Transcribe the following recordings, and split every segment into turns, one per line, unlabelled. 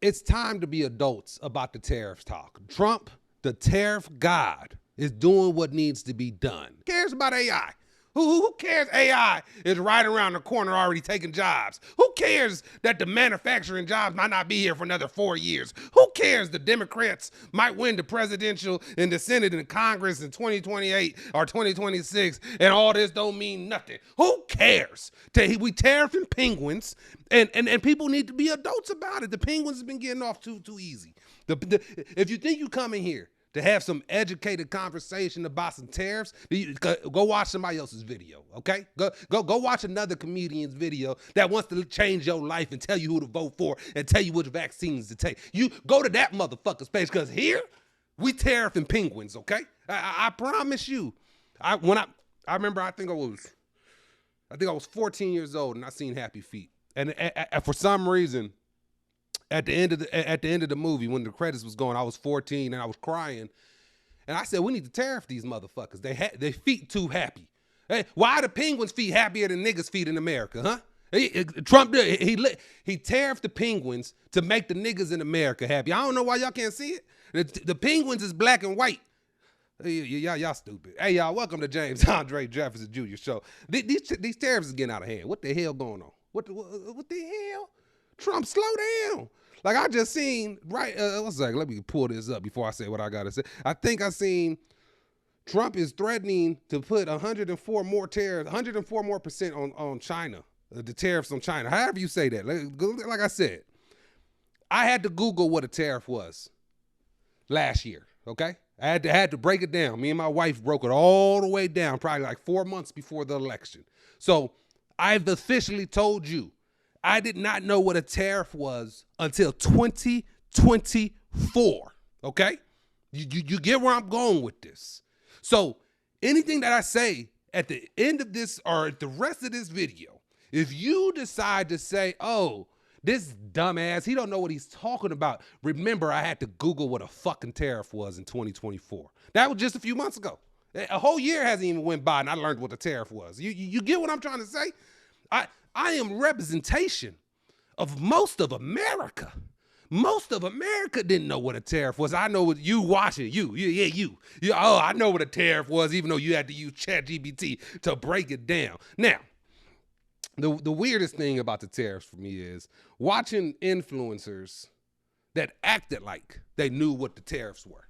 It's time to be adults about the tariff talk. Trump, the tariff god, is doing what needs to be done. Who cares about AI? Who cares AI is right around the corner already taking jobs? Who cares that the manufacturing jobs might not be here for another 4 years? Who cares the Democrats might win the presidential and the Senate and the Congress in 2028 or 2026 and all this don't mean nothing? Who cares? We tariffing penguins and people need to be adults about it. The penguins have been getting off too easy. If you think you come in here to have some educated conversation about some tariffs, go watch somebody else's video, okay? Go watch another comedian's video that wants to change your life and tell you who to vote for and tell you which vaccines to take. You go to that motherfucker's page, because here we tariffing penguins, okay? I promise you. I remember I think I was 14 years old and I seen Happy Feet, and for some reason, at the end of the movie, when the credits was going, I was 14 and I was crying, and I said, "We need to tariff these motherfuckers. They feet too happy. Hey, why are the penguins' feet happier than niggas' feet in America, huh?" Trump he tariffed the penguins to make the niggas in America happy. I don't know why y'all can't see it. The penguins is black and white. Y'all stupid. Hey, y'all, welcome to James Andre Jefferson Jr. show. These tariffs is getting out of hand. What the hell going on? What the hell? Trump, slow down. Like I just seen, right, let me pull this up before I say what I gotta say. I think I seen Trump is threatening to put 104 more tariffs, 104 more % on China, the tariffs on China. However you say that. Like I said, I had to Google what a tariff was last year, okay? I had to break it down. Me and my wife broke it all the way down, probably like 4 months before the election. So I've officially told you, I did not know what a tariff was until 2024, okay? You get where I'm going with this. So anything that I say at the end of this or at the rest of this video, if you decide to say, "Oh, this dumbass, he don't know what he's talking about," remember, I had to Google what a fucking tariff was in 2024. That was just a few months ago. A whole year hasn't even went by and I learned what the tariff was. You get what I'm trying to say? I am representation of most of America. Most of America didn't know what a tariff was. I know what you watching, you. Oh, I know what a tariff was, even though you had to use ChatGPT to break it down. Now, the weirdest thing about the tariffs for me is watching influencers that acted like they knew what the tariffs were.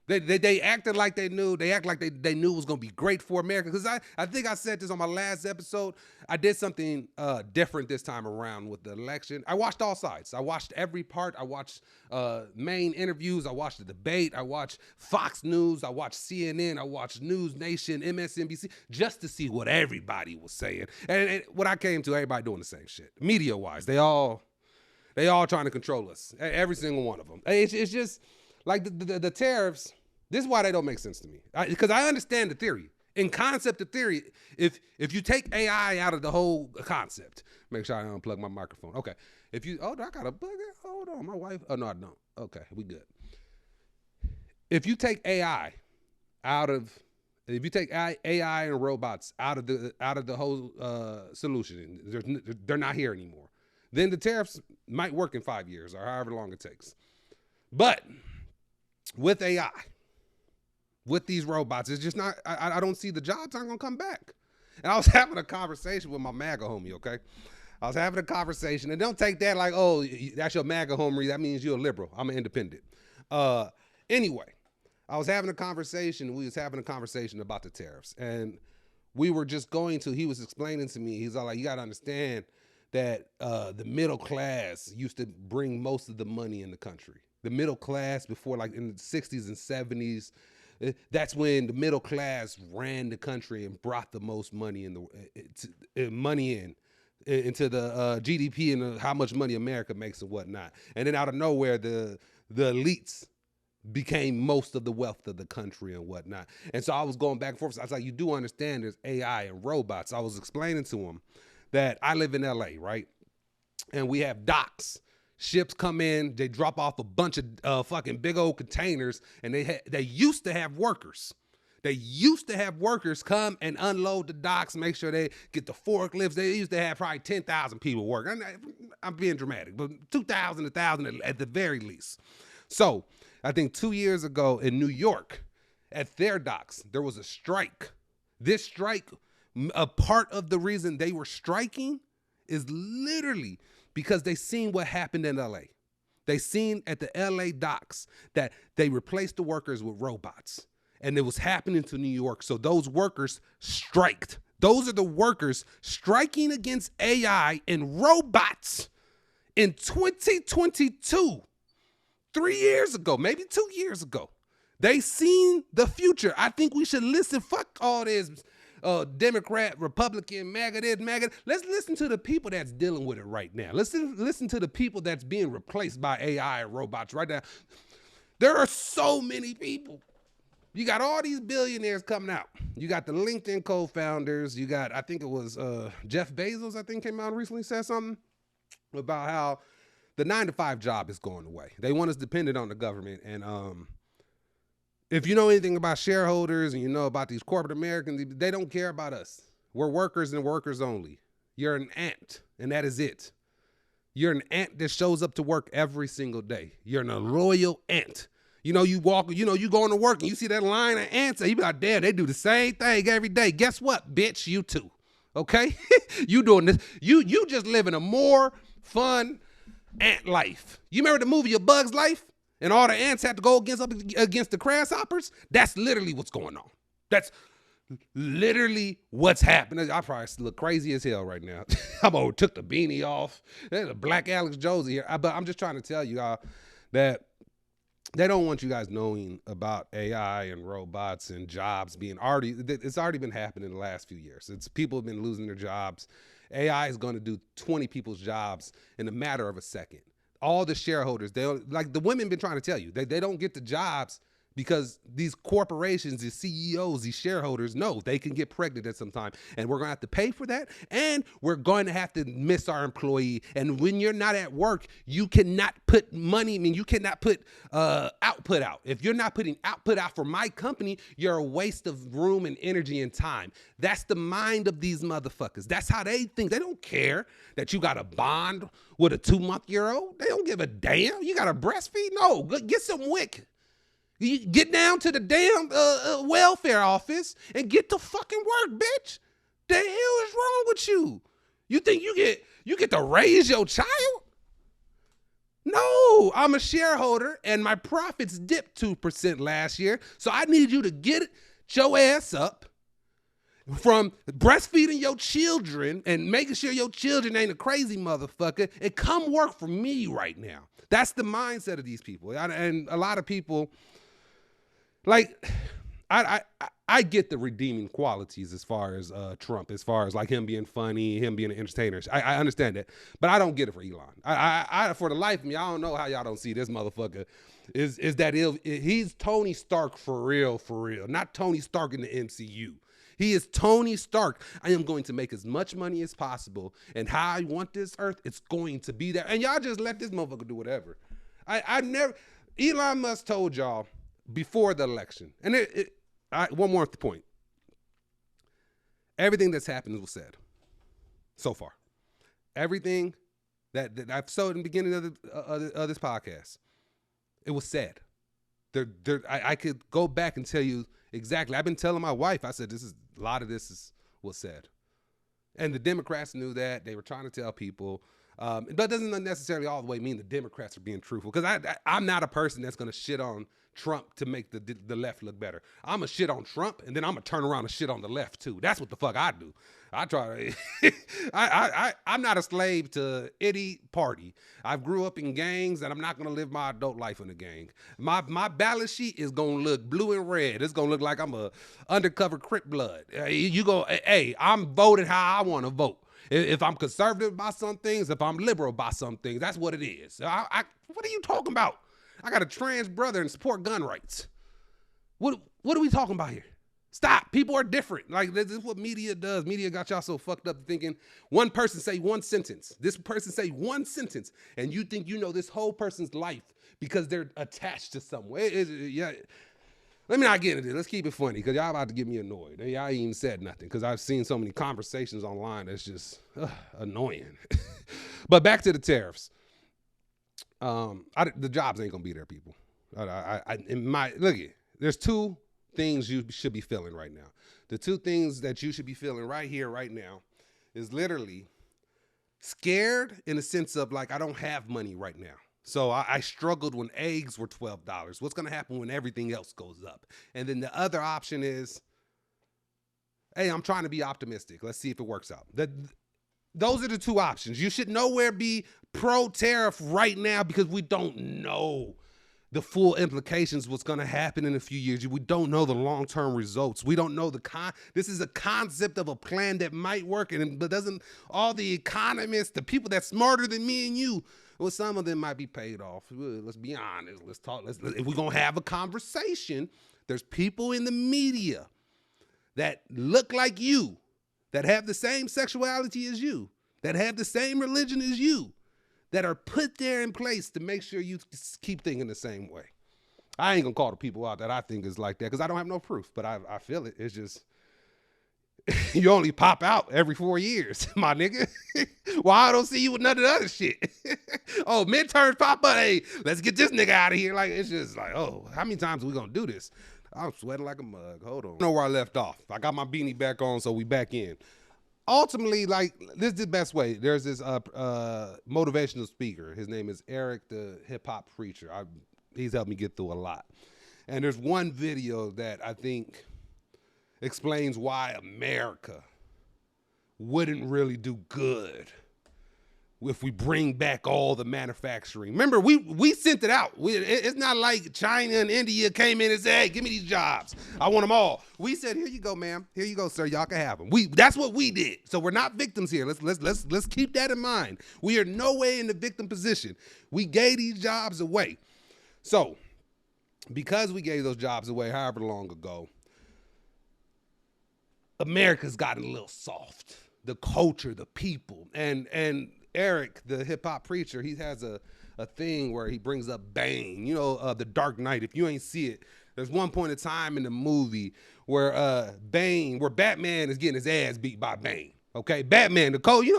They acted like they knew. They act like they knew it was going to be great for America. Because I think I said this on my last episode. I did something different this time around with the election. I watched all sides. I watched every part. I watched main interviews. I watched the debate. I watched Fox News. I watched CNN. I watched News Nation, MSNBC, just to see what everybody was saying. And what I came to, everybody doing the same shit. Media-wise, they all trying to control us. Every single one of them. It's just... like the tariffs, this is why they don't make sense to me. Because I understand the theory. In concept of theory, if you take AI out of the whole concept, make sure I unplug my microphone. Okay. I got a bug. Hold on, my wife. Oh, no, I don't. Okay, we good. If you take AI and robots out of the whole solution, they're not here anymore, then the tariffs might work in 5 years or however long it takes. But with AI, with these robots, it's just not, I don't see the jobs aren't going to come back. And I was having a conversation with my MAGA homie, okay? I was having a conversation, and don't take that like, "Oh, that's your MAGA homie, that means you're a liberal. I'm an independent." Anyway, we was having a conversation about the tariffs, and he was explaining to me, he's all like, "You got to understand that the middle class used to bring most of the money in the country. The middle class before, like in the 60s and 70s, that's when the middle class ran the country and brought the most money into the GDP and how much money America makes and whatnot. And then out of nowhere, the elites became most of the wealth of the country and whatnot." And so I was going back and forth. I was like, "You do understand there's AI and robots." I was explaining to him that I live in LA, right? And we have docks. Ships come in, they drop off a bunch of fucking big old containers, and they used to have workers. They used to have workers come and unload the docks, make sure they get the forklifts. They used to have probably 10,000 people work. I'm being dramatic, but 2,000, 1,000 at the very least. So I think 2 years ago in New York, at their docks, there was a strike. This strike, a part of the reason they were striking is literally because they seen what happened in LA. They seen at the LA docks that they replaced the workers with robots. And it was happening to New York. So those workers striked. Those are the workers striking against AI and robots in 2022. 3 years ago, maybe 2 years ago. They seen the future. I think we should listen. Fuck all this Democrat, Republican, MAGA this, MAGA. Let's listen to the people that's dealing with it right now. Listen to the people that's being replaced by AI and robots right now. There are so many people. You got all these billionaires coming out. You got the LinkedIn co-founders. You got, I think it was Jeff Bezos, I think came out and recently said something about how the 9-to-5 job is going away. They want us dependent on the government. And if you know anything about shareholders and you know about these corporate Americans, they don't care about us. We're workers and workers only. You're an ant, and that is it. You're an ant that shows up to work every single day. You're a loyal ant. You know, you walk, you going to work and you see that line of ants and you be like, damn, they do the same thing every day. Guess what, bitch? You too. Okay? You doing this. You just living a more fun ant life. You remember the movie A Bug's Life? And all the ants have to go against the grasshoppers? That's literally what's going on. That's literally what's happening. I probably look crazy as hell right now. I took the beanie off. There's a black Alex Josie here. But I'm just trying to tell you all that they don't want you guys knowing about AI and robots and jobs being it's already been happening in the last few years. People have been losing their jobs. AI is going to do 20 people's jobs in a matter of a second. All the shareholders, like the women been trying to tell you, they don't get the jobs because these corporations, these CEOs, these shareholders know they can get pregnant at some time. And we're going to have to pay for that. And we're going to have to miss our employee. And when you're not at work, you cannot put money, you cannot put output out. If you're not putting output out for my company, you're a waste of room and energy and time. That's the mind of these motherfuckers. That's how they think. They don't care that you got a bond with a 2-month-old. They don't give a damn. You got to breastfeed? No, get some WIC. You get down to the damn welfare office and get to fucking work, bitch. The hell is wrong with you? You think you get to raise your child? No, I'm a shareholder and my profits dipped 2% last year. So I need you to get your ass up from breastfeeding your children and making sure your children ain't a crazy motherfucker and come work for me right now. That's the mindset of these people. And a lot of people, like, I get the redeeming qualities as far as Trump, as far as like him being funny, him being an entertainer. I understand that, but I don't get it for Elon. I for the life of me, I don't know how y'all don't see this motherfucker is that he's Tony Stark for real, not Tony Stark in the MCU. He is Tony Stark. I am going to make as much money as possible, and how I want this earth, it's going to be there. And y'all just let this motherfucker do whatever. Elon Musk told y'all before the election, and one more point. Everything that's happened was said so far. Everything that I've said in the beginning of this podcast, it was said. I could go back and tell you exactly. I've been telling my wife, I said, a lot of this was said. And the Democrats knew that. They were trying to tell people. That doesn't necessarily all the way mean the Democrats are being truthful, because I'm not a person that's going to shit on Trump to make the left look better. I'm going to shit on Trump, and then I'm going to turn around and shit on the left too. That's what the fuck I do. I try to, I'm not a slave to any party. I grew up in gangs, and I'm not going to live my adult life in a gang. My balance sheet is going to look blue and red. It's going to look like I'm a undercover Crip blood. Hey, I'm voting how I want to vote. If I'm conservative about some things, if I'm liberal about some things, that's what it is. What are you talking about? I got a trans brother and support gun rights. What are we talking about here? Stop. People are different. Like, this is what media does. Media got y'all so fucked up thinking one person say one sentence. This person say one sentence, and you think you know this whole person's life because they're attached to somewhere. Let me not get into this. Let's keep it funny because y'all about to get me annoyed. Y'all ain't even said nothing because I've seen so many conversations online that's just annoying. But back to the tariffs. The jobs ain't gonna be there, people. Look at, there's two things you should be feeling right now. The two things that you should be feeling right here, right now, is literally scared in the sense of like, I don't have money right now. So I struggled when eggs were $12. What's going to happen when everything else goes up? And then the other option is, hey, I'm trying to be optimistic. Let's see if it works out. Those are the two options. You should nowhere be pro-tariff right now because we don't know the full implications, what's going to happen in a few years. We don't know the long-term results. We don't know this is a concept of a plan that might work, but doesn't all the economists, the people that's smarter than me and you, well, some of them might be paid off. Let's be honest. Let's talk. If we're going to have a conversation, there's people in the media that look like you, that have the same sexuality as you, that have the same religion as you, that are put there in place to make sure you keep thinking the same way. I ain't gonna call the people out that I think is like that because I don't have no proof, but I feel it. It's just, you only pop out every 4 years, my nigga. Well, I don't see you with none of the other shit. Oh, midterms pop up. Hey, let's get this nigga out of here. Like, it's just like, oh, how many times are we gonna do this? I'm sweating like a mug. Hold on. I know where I left off. I got my beanie back on, so we back in. Ultimately, like, this is the best way. There's this motivational speaker. His name is Eric, the hip hop preacher. He's helped me get through a lot. And there's one video that I think explains why America wouldn't really do good if we bring back all the manufacturing. Remember, we sent it out. It's not like China and India came in and said, hey, give me these jobs. I want them all. We said, here you go, ma'am. Here you go, sir. Y'all can have them. That's what we did. So we're not victims here. Let's keep that in mind. We are no way in the victim position. We gave these jobs away. So because we gave those jobs away however long ago, America's gotten a little soft. The culture, the people, and Eric, the hip hop preacher, he has a thing where he brings up Bane, the Dark Knight. If you ain't see it, there's one point in time in the movie where Batman is getting his ass beat by Bane. Okay, Batman,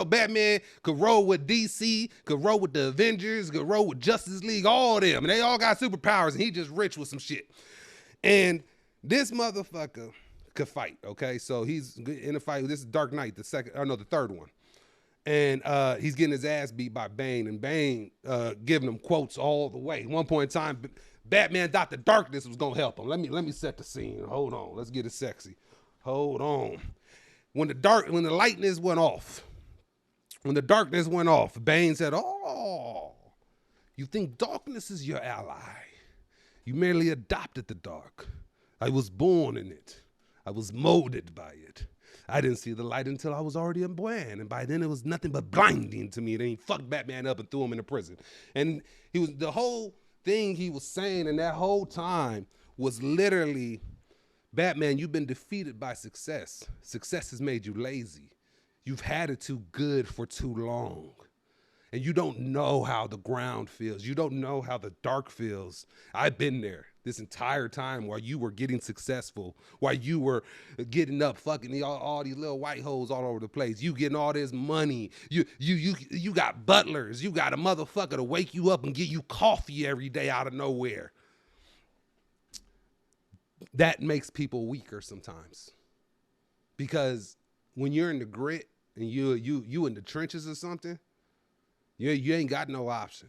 Batman could roll with DC, could roll with the Avengers, could roll with Justice League, all of them, and they all got superpowers, and he just rich with some shit. And this motherfucker could fight. Okay, so he's in a fight. This is Dark Knight, the third one. And he's getting his ass beat by Bane, and Bane giving him quotes all the way. At one point in time, Batman thought the darkness was gonna help him. Let me set the scene. Hold on, let's get it sexy. Hold on. When the darkness went off, Bane said, "Oh, you think darkness is your ally? You merely adopted the dark. I was born in it. I was molded by it. I didn't see the light until I was already a man, and by then it was nothing but blinding to me." Then he fucked Batman up and threw him into prison. And the whole thing he was saying in that whole time was literally, Batman, you've been defeated by success. Success has made you lazy. You've had it too good for too long. And you don't know how the ground feels. You don't know how the dark feels. I've been there this entire time while you were getting successful, while you were getting up, fucking all these little white hoes all over the place. You getting all this money. You got butlers. You got a motherfucker to wake you up and give you coffee every day out of nowhere. That makes people weaker sometimes. Because when you're in the grit and you in the trenches or something, you ain't got no option.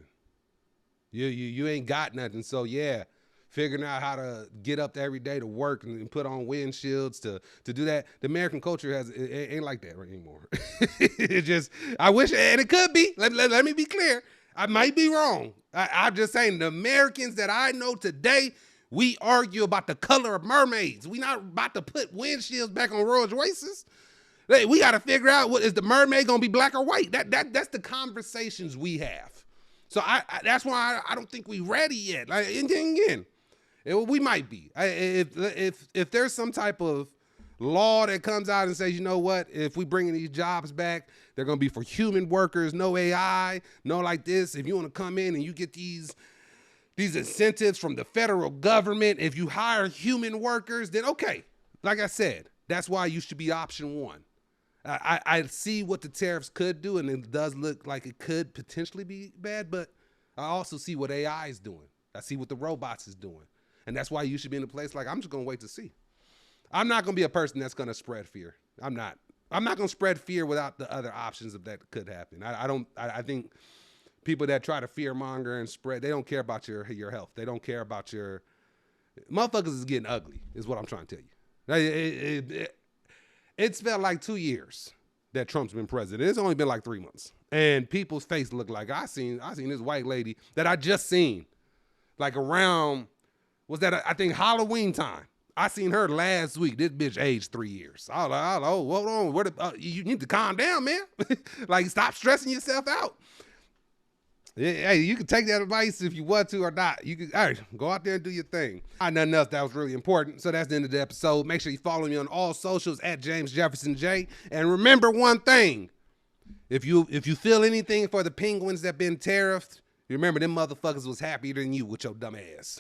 You ain't got nothing. So yeah, figuring out how to get up every day to work and put on windshields to do that. The American culture ain't like that right anymore. It just, I wish, and it could be. Let me be clear. I might be wrong. I'm just saying the Americans that I know today, we argue about the color of mermaids. We not about to put windshields back on Rolls Royces. We got to figure out, is the mermaid gonna be black or white? That's the conversations we have. So that's why I don't think we ready yet. Like, again, we might be. If there's some type of law that comes out and says, you know what, if we bringing these jobs back, they're gonna be for human workers, no AI, no like this. If you want to come in and you get these these incentives from the federal government. If you hire human workers, then okay. Like I said, that's why you should be option one. I see what the tariffs could do, and it does look like it could potentially be bad, but I also see what AI is doing. I see what the robots is doing. And that's why you should be in a place like, I'm just going to wait to see. I'm not going to be a person that's going to spread fear. I'm not going to spread fear without the other options of that could happen. I think people that try to fear monger and spread, they don't care about your health. They don't care about your, motherfuckers is getting ugly is what I'm trying to tell you. It's felt like 2 years that Trump's been president. It's only been like 3 months. And people's face look like, I seen this white lady that I just seen, like around, was that, I think, Halloween time. I seen her last week. This bitch aged 3 years. I was like, oh, hold on. You need to calm down, man. Like, stop stressing yourself out. Hey, you can take that advice if you want to or not. You can, all right, go out there and do your thing. Nothing else that was really important. So that's the end of the episode. Make sure you follow me on all socials at James Jefferson J. And remember one thing. If you feel anything for the penguins that been tariffed, remember them motherfuckers was happier than you with your dumb ass.